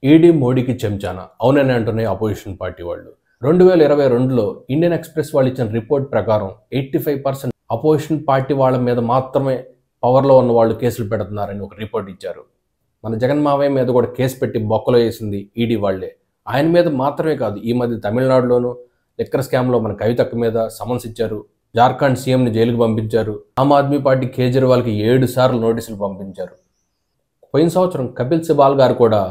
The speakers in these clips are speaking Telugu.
ఈడీ మోడీకి చెంచానా అవునని అంటున్నాయి అపోజిషన్ పార్టీ వాళ్ళు. 2022లో ఇండియన్ ఎక్స్‌ప్రెస్ వాళ్ళు ఇచ్చిన రిపోర్ట్ ప్రకారం 85% అపోజిషన్ పార్టీ వాళ్ళ మీద మాత్రమే పవర్‌లో ఉన్న వాళ్ళు కేసులు పెడుతున్నారని ఒక రిపోర్ట్ ఇచ్చారు. మన జగన్ మావయ్య మీద కూడా కేసు పెట్టి బొక్కలో వేసింది ఈడీ వాళ్ళే. ఆయన మీద మాత్రమే కాదు, ఈ మధ్య తమిళనాడులోనూ లిక్కర్ స్కామ్‌లో మన కవితక్క మీద సమన్స్ ఇచ్చారు. జార్ఖండ్ సీఎంని జైలుకి పంపించారు. ఆమ్ ఆద్మీ పార్టీ కేజ్రీవాల్కి 7 సార్లు నోటీసులు పంపించారు. పోయిన సంవత్సరం కపిల్ సిబాల్ గారు కూడా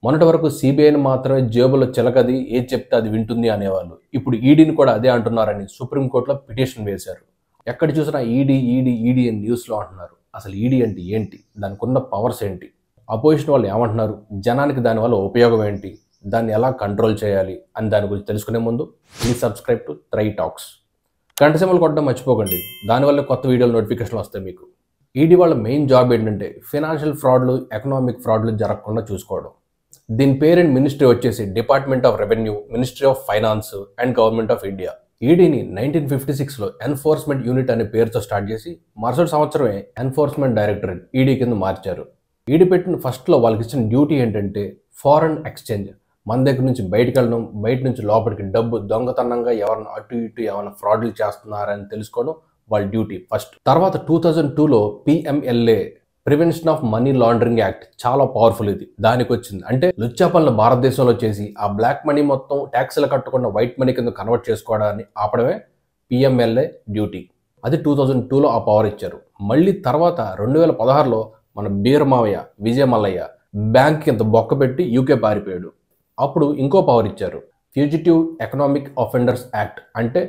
మొన్నటి వరకు సిబిఐని మాత్రమే జేబులో చిలకది ఏది చెప్తే అది వింటుంది అనేవాళ్ళు. ఇప్పుడు ఈడీని కూడా అదే అంటున్నారని సుప్రీంకోర్టులో పిటిషన్ వేశారు. ఎక్కడ చూసినా ఈడీ ఈడీ ఈడీ అని న్యూస్లో అంటున్నారు. అసలు ఈడీ అంటే ఏంటి, దానికి ఉన్న పవర్స్ ఏంటి, అపోజిషన్ వాళ్ళు ఏమంటున్నారు, జనానికి దానివల్ల ఉపయోగం ఏంటి, దాన్ని ఎలా కంట్రోల్ చేయాలి అని దాని గురించి తెలుసుకునే ముందు ప్లీజ్ సబ్స్క్రైబ్ టు త్రై టాక్స్. గంట సింబల్ కొట్టడం మర్చిపోకండి, దానివల్ల కొత్త వీడియోలు నోటిఫికేషన్లు వస్తాయి మీకు. ఈడీ వాళ్ళ మెయిన్ జాబ్ ఏంటంటే ఫైనాన్షియల్ ఫ్రాడ్లు, ఎకనామిక్ ఫ్రాడ్లు జరగకుండా చూసుకోవడం. దీని పేరెంట్ మినిస్ట్రీ వచ్చేసి department of revenue, ministry of finance and government of India. ఈడీని 1956లో ఎన్ఫోర్స్మెంట్ యూనిట్ అనే పేరుతో స్టార్ట్ చేసి మరుసటి సంవత్సరమే ఎన్ఫోర్స్మెంట్ డైరెక్టరేట్ ఈడీ కింద మార్చారు. ఈడీ పెట్టిన ఫస్ట్లో వాళ్ళకి ఇచ్చిన డ్యూటీ ఏంటంటే ఫారెన్ ఎక్స్చేంజ్, మన దగ్గర నుంచి బయటకు వెళ్ళడం, బయట నుంచి లోపలికి డబ్బు దొంగతనంగా ఎవరైనా అటు ఇటు ఏమైనా ఫ్రాడ్లు చేస్తున్నారని తెలుసుకోవడం వాళ్ళ డ్యూటీ ఫస్ట్. తర్వాత 2002లో PMLA, prevention of money laundering act, చాలా పవర్ఫుల్ ఇది. దానికి వచ్చింది అంటే లుచ్చా పనులు భారతదేశంలో చేసి ఆ బ్లాక్ మనీ మొత్తం ట్యాక్స్లు కట్టకుండా వైట్ మనీ కింద కన్వర్ట్ చేసుకోవడాన్ని ఆపడమే పిఎంఎల్ఏ డ్యూటీ. అది 2002లో ఆ పవర్ ఇచ్చారు. మళ్ళీ తర్వాత 2016లో మన బీరమావయ్య విజయ మల్లయ్య బ్యాంక్ కింద బొక్క పెట్టి యూకే పారిపోయాడు. అప్పుడు ఇంకో పవర్ ఇచ్చారు, ఫ్యూజిటివ్ ఎకనామిక్ అఫెండర్స్ యాక్ట్. అంటే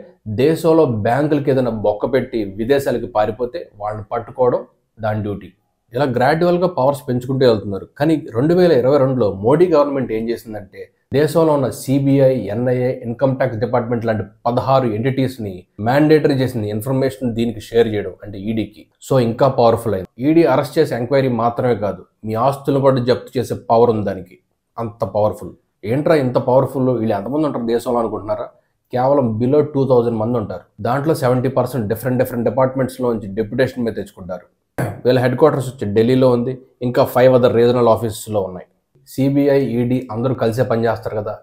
దేశంలో బ్యాంకులకి ఏదైనా బొక్క పెట్టి విదేశాలకి పారిపోతే వాళ్ళని పట్టుకోవడం దాని డ్యూటీ. ఇలా గ్రాడ్యువల్గా పవర్స్ పెంచుకుంటూ వెళ్తున్నారు. కానీ 2022లో మోడీ గవర్నమెంట్ ఏం చేసిందంటే దేశంలో ఉన్న CBI, NIA, income tax department లాంటి 16 ఎంటిటీస్ని మ్యాండేటరీ చేసింది ఇన్ఫర్మేషన్ దీనికి షేర్ చేయడం, అంటే ఈడీకి. సో ఇంకా పవర్ఫుల్ అయింది. ఈడీ అరెస్ట్ చేసే ఎంక్వైరీ మాత్రమే కాదు, మీ ఆస్తులను కూడా జప్తు చేసే పవర్ ఉంది దానికి. అంత పవర్ఫుల్. ఏంట్రా ఇంత పవర్ఫుల్, వీళ్ళు ఎంతమంది ఉంటారు దేశంలో అనుకుంటున్నారా? కేవలం బిలో 2000 మంది ఉంటారు. దాంట్లో 70% డిఫరెంట్ డిపార్ట్మెంట్స్లో నుంచి డెప్యుటేషన్ మీద తెచ్చుకుంటారు. వీళ్ళ హెడ్ క్వార్టర్స్ వచ్చి ఢిల్లీలో ఉంది, ఇంకా 5 అదర్ రీజనల్ ఆఫీసెస్లో ఉన్నాయి. సిబిఐ, ఈడీ అందరూ కలిసే పనిచేస్తారు కదా,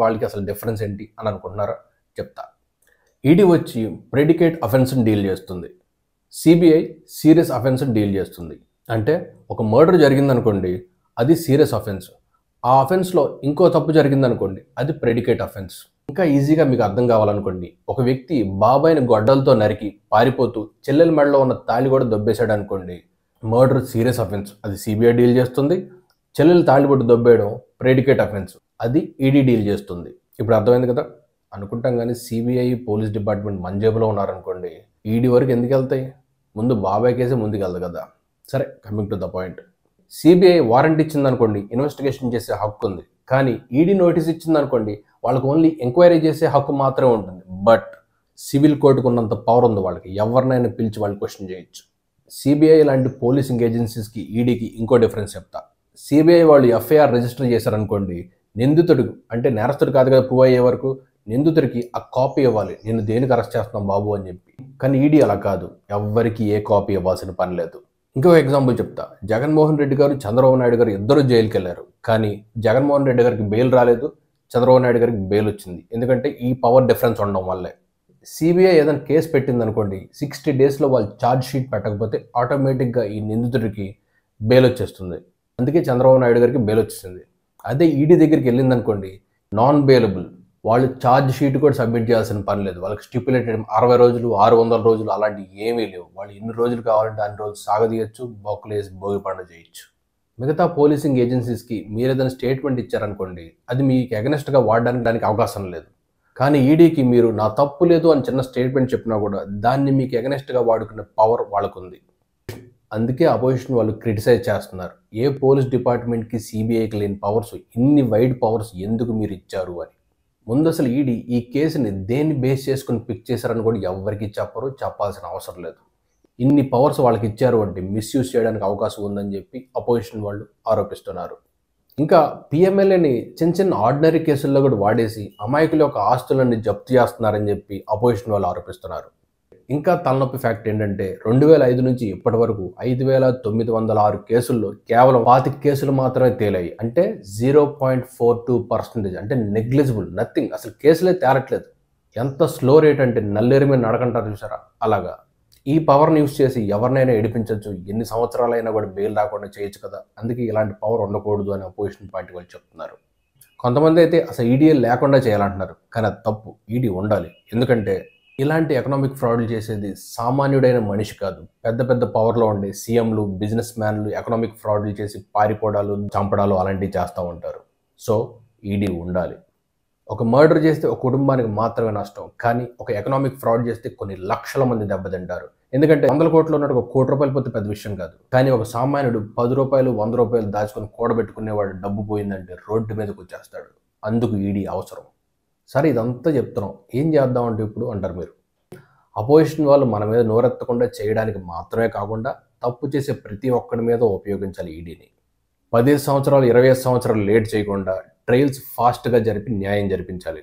వాళ్ళకి అసలు డిఫరెన్స్ ఏంటి అని అనుకుంటున్నారా? చెప్తా. ఈడీ వచ్చి ప్రెడికేట్ అఫెన్స్ని డీల్ చేస్తుంది, సిబిఐ సీరియస్ అఫెన్స్ని డీల్ చేస్తుంది. అంటే ఒక మర్డర్ జరిగిందనుకోండి, అది సీరియస్ అఫెన్స్. ఆ అఫెన్స్లో ఇంకో తప్పు జరిగిందనుకోండి, అది ప్రెడికేట్ అఫెన్స్. ఇంకా ఈజీగా మీకు అర్థం కావాలనుకోండి, ఒక వ్యక్తి బాబాయిని గొడ్డలతో నరికి పారిపోతూ చెల్లెల మెడలో ఉన్న తాళి కూడా దొబ్బేశాడు అనుకోండి, మర్డర్ సీరియస్ అఫెన్స్, అది సిబిఐ డీల్ చేస్తుంది. చెల్లెలు తాళిబొట్టు దొబ్బేయడం ప్రెడికేట్ అఫెన్స్, అది ఈడీ డీల్ చేస్తుంది. ఇప్పుడు అర్థమైంది కదా అనుకుంటాం. కానీ సిబిఐ, పోలీస్ డిపార్ట్మెంట్ మన జేబులో ఉన్నారనుకోండి, ఈడీ వరకు ఎందుకు వెళ్తాయి? ముందు బాబాయ్ కేసే ముందుకు వెళ్దు కదా. సరే, coming to the point. CBI warrant ఇచ్చిందనుకోండి, ఇన్వెస్టిగేషన్ చేసే హక్కు ఉంది. కానీ ఈడీ నోటీస్ ఇచ్చిందనుకోండి, వాళ్ళకు ఓన్లీ ఎంక్వైరీ చేసే హక్కు మాత్రమే ఉంటుంది. బట్ సివిల్ కోర్టుకు ఉన్నంత పవర్ ఉంది వాళ్ళకి, ఎవరినైనా పిలిచి వాళ్ళు క్వశ్చన్ చేయొచ్చు. సిబిఐ లాంటి పోలీసింగ్ ఏజెన్సీస్కి ఈడీకి ఇంకో డిఫరెన్స్ చెప్తా. సిబిఐ వాళ్ళు ఎఫ్ఐఆర్ రిజిస్టర్ చేశారనుకోండి, నిందితుడు అంటే నేరస్తుడు కాదు కదా ప్రూవ్ అయ్యే వరకు, నిందితుడికి ఆ కాపీ ఇవ్వాలి, నేను దేనికి అరెస్ట్ చేస్తున్నాం బాబు అని చెప్పి. కానీ ఈడీ అలా కాదు, ఎవ్వరికి ఏ కాపీ ఇవ్వాల్సిన పని లేదు. ఇంకో ఎగ్జాంపుల్ చెప్తా. జగన్మోహన్ రెడ్డి గారు, చంద్రబాబు నాయుడు గారు ఇద్దరు జైలుకి వెళ్ళారు. కానీ జగన్మోహన్ రెడ్డి గారికి బెయిల్ రాలేదు, చంద్రబాబు నాయుడు గారికి బెయిల్ వచ్చింది. ఎందుకంటే ఈ పవర్ డిఫరెన్స్ ఉండడం వల్లే. సిబిఐ ఏదైనా కేసు పెట్టిందనుకోండి, 60 డేస్లో వాళ్ళు ఛార్జ్ షీట్ పెట్టకపోతే ఆటోమేటిక్గా ఈ నిందితుడికి బెయిల్ వచ్చేస్తుంది. అందుకే చంద్రబాబు నాయుడు గారికి బెయిల్ వచ్చేసింది. అదే ఈడీ దగ్గరికి వెళ్ళిందనుకోండి, నాన్ బెయిలబుల్, వాళ్ళు ఛార్జ్ షీట్ కూడా సబ్మిట్ చేయాల్సిన పని లేదు. వాళ్ళకి స్టిపులేటెడ్ 60 రోజులు, 600 రోజులు అలాంటివి ఏమీ లేవు. వాళ్ళు ఎన్ని రోజులు కావాలంటే అన్ని రోజులు సాగదీయచ్చు, బొక్కలేసి భోగి పండుగ చేయొచ్చు. మిగతా పోలీసింగ్ ఏజెన్సీస్కి మీరు ఏదైనా స్టేట్మెంట్ ఇచ్చారనుకోండి, అది మీకు ఎగనెస్ట్గా వాడడానికి అవకాశం లేదు. కానీ ఈడీకి మీరు నా తప్పు లేదు అని చిన్న స్టేట్మెంట్ చెప్పినా కూడా దాన్ని మీకు ఎగనెస్ట్గా వాడుకునే పవర్ వాళ్ళకుంది. అందుకే అపోజిషన్ వాళ్ళు క్రిటిసైజ్ చేస్తున్నారు, ఏ పోలీస్ డిపార్ట్మెంట్కి సిబిఐకి లేని పవర్స్, ఇన్ని వైడ్ పవర్స్ ఎందుకు మీరు ఇచ్చారు అని. ముందు అసలు ఈడీ ఈ కేసుని దేన్ని బేస్ చేసుకుని పిక్ చేశారని కూడా ఎవరికి చెప్పరు, చెప్పాల్సిన అవసరం లేదు. ఇన్ని పవర్స్ వాళ్ళకి ఇచ్చారు అంటే మిస్యూజ్ చేయడానికి అవకాశం ఉందని చెప్పి అపోజిషన్ వాళ్ళు ఆరోపిస్తున్నారు. ఇంకా పిఎంఎల్ఏని చిన్న ఆర్డినరీ కేసుల్లో కూడా వాడేసి అమాయకుల యొక్క ఆస్తులన్నీ జప్తు చేస్తున్నారని చెప్పి అపోజిషన్ వాళ్ళు ఆరోపిస్తున్నారు. ఇంకా తలనొప్పి ఫ్యాక్ట్ ఏంటంటే 2005 నుంచి ఇప్పటి వరకు 5,906 కేసుల్లో కేవలం 25 కేసులు మాత్రమే తేలాయి. అంటే 0.42%, అంటే నెగ్లిజిబుల్, నథింగ్. అసలు కేసులే తేలట్లేదు. ఎంత స్లో రేట్ అంటే నల్లేరు మీద నడకంటారు చూసారా, అలాగా. ఈ పవర్ని యూస్ చేసి ఎవరినైనా ఏడిపించవచ్చు, ఎన్ని సంవత్సరాలైనా కూడా బెయిల్ రాకుండా చేయొచ్చు కదా. అందుకే ఇలాంటి పవర్ ఉండకూడదు అని అపోజిషన్ పార్టీ వాళ్ళు చెప్తున్నారు. కొంతమంది అయితే అసలు ఈడీ లేకుండా చేయాలంటున్నారు. కానీ అది తప్పు. ఈడీ ఉండాలి. ఎందుకంటే ఇలాంటి ఎకనామిక్ ఫ్రాడ్లు చేసేది సామాన్యుడైన మనిషి కాదు. పెద్ద పెద్ద పవర్లో ఉండే సీఎంలు, బిజినెస్ మ్యాన్లు ఎకనామిక్ ఫ్రాడ్లు చేసి పారిపోవడాలు, చంపడాలు అలాంటివి చేస్తూ ఉంటారు. సో ఈడీ ఉండాలి. ఒక మర్డర్ చేస్తే ఒక కుటుంబానికి మాత్రమే నష్టం, కానీ ఒక ఎకనామిక్ ఫ్రాడ్ చేస్తే కొన్ని లక్షల మంది దెబ్బతింటారు. ఎందుకంటే 100 కోట్లు ఉన్నట్టు ఒక ₹1 పోతే పెద్ద విషయం కాదు. కానీ ఒక సామాన్యుడు ₹10, ₹100 దాచుకొని కూడబెట్టుకునేవాడు డబ్బు పోయిందంటే రోడ్డు మీదకి వచ్చేస్తాడు. అందుకు ఈడీ అవసరం. సరే, ఇదంతా చెప్తున్నాం, ఏం చేద్దామంటే ఇప్పుడు అంటారు మీరు. అపోజిషన్ వాళ్ళు మన మీద నోరెత్తకుండా చేయడానికి మాత్రమే కాకుండా తప్పు చేసే ప్రతి ఒక్కడి మీద ఉపయోగించాలి ఈడీని. 15 సంవత్సరాలు 25 సంవత్సరాలు లేట్ చేయకుండా ట్రయల్స్ ఫాస్ట్గా జరిపి న్యాయం జరిపించాలి.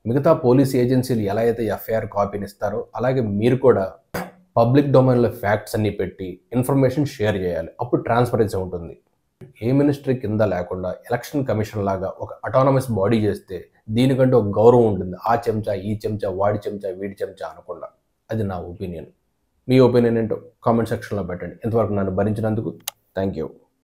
మిగతా పోలీస్ ఏజెన్సీలు ఎలా అయితే ఎఫ్ఐఆర్ కాపీని ఇస్తారో అలాగే మీరు కూడా పబ్లిక్ డొమైన్లో ఫ్యాక్ట్స్ అన్నీ పెట్టి ఇన్ఫర్మేషన్ షేర్ చేయాలి. అప్పుడు ట్రాన్స్పరెన్సీ ఉంటుంది. ఏ మినిస్ట్రీ కింద లేకుండా ఎలక్షన్ కమిషన్ లాగా ఒక అటానమస్ బాడీ చేస్తే దీనికంటే ఒక గౌరవం ఉంటుంది. ఆ చెంచా, ఈ చెంచా, వాడి చెంచా, వీడి చెంచా అనకుండా. అది నా ఒపీనియన్. మీ ఒపీనియన్ ఏంటో కామెంట్ సెక్షన్లో పెట్టండి. ఇంతవరకు నన్ను భరించినందుకు థ్యాంక్ యూ.